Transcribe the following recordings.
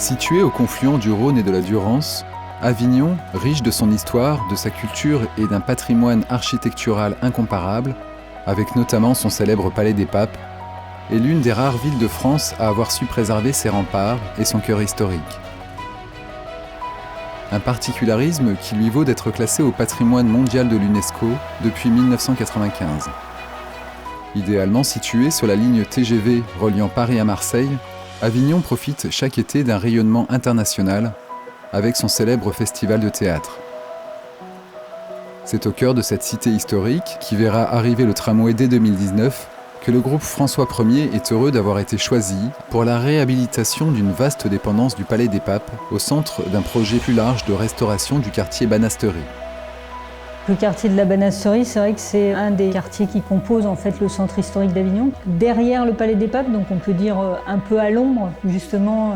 Situé au confluent du Rhône et de la Durance, Avignon, riche de son histoire, de sa culture et d'un patrimoine architectural incomparable, avec notamment son célèbre Palais des Papes, est l'une des rares villes de France à avoir su préserver ses remparts et son cœur historique. Un particularisme qui lui vaut d'être classé au patrimoine mondial de l'UNESCO depuis 1995. Idéalement situé sur la ligne TGV reliant Paris à Marseille, Avignon profite chaque été d'un rayonnement international avec son célèbre festival de théâtre. C'est au cœur de cette cité historique, qui verra arriver le tramway dès 2019, que le groupe François Ier est heureux d'avoir été choisi pour la réhabilitation d'une vaste dépendance du Palais des Papes au centre d'un projet plus large de restauration du quartier Banasterie. Le quartier de la Banasterie, c'est vrai que c'est un des quartiers qui composent en fait le centre historique d'Avignon. Derrière le Palais des Papes, donc on peut dire un peu à l'ombre justement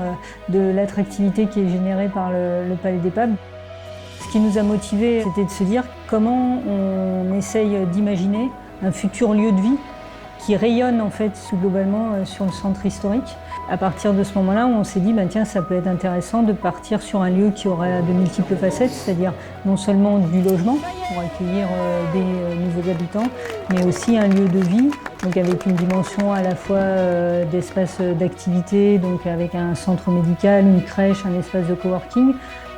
de l'attractivité qui est générée par le Palais des Papes. Ce qui nous a motivés, c'était de se dire comment on essaye d'imaginer un futur lieu de vie qui rayonne en fait globalement sur le centre historique. À partir de ce moment-là, on s'est dit tiens, ça peut être intéressant de partir sur un lieu qui aura de multiples facettes, c'est-à-dire non seulement du logement pour accueillir des nouveaux habitants, mais aussi un lieu de vie, donc avec une dimension à la fois d'espace d'activité, donc avec un centre médical, une crèche, un espace de coworking,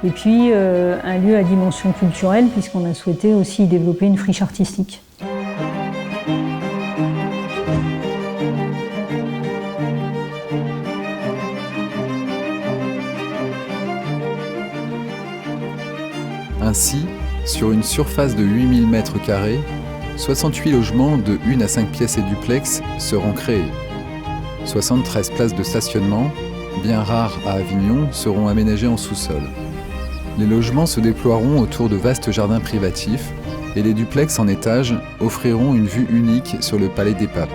et puis un lieu à dimension culturelle, puisqu'on a souhaité aussi y développer une friche artistique. Ainsi, sur une surface de 8000 m², 68 logements de 1 à 5 pièces et duplex seront créés. 73 places de stationnement, bien rares à Avignon, seront aménagées en sous-sol. Les logements se déploieront autour de vastes jardins privatifs et les duplex en étage offriront une vue unique sur le Palais des Papes.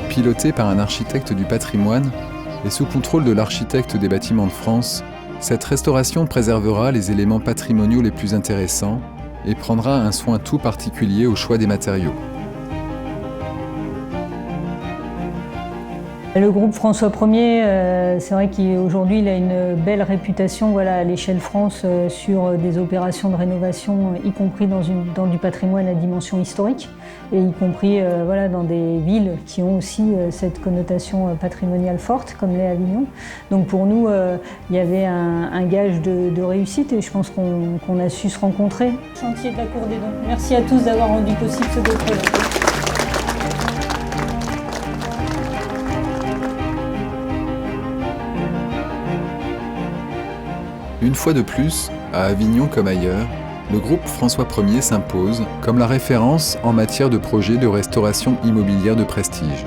Pilotée par un architecte du patrimoine et sous contrôle de l'architecte des bâtiments de France, cette restauration préservera les éléments patrimoniaux les plus intéressants et prendra un soin tout particulier au choix des matériaux. Le groupe François Ier, c'est vrai qu'aujourd'hui il a une belle réputation à l'échelle France sur des opérations de rénovation, y compris dans du patrimoine à dimension historique, et y compris dans des villes qui ont aussi cette connotation patrimoniale forte, comme l'est Avignon. Donc pour nous, il y avait un gage de réussite, et je pense qu'on a su se rencontrer. Chantier de la Cour des Dons. Merci à tous d'avoir rendu possible ce beau projet. Une fois de plus, à Avignon comme ailleurs, le groupe François Ier s'impose comme la référence en matière de projets de restauration immobilière de prestige.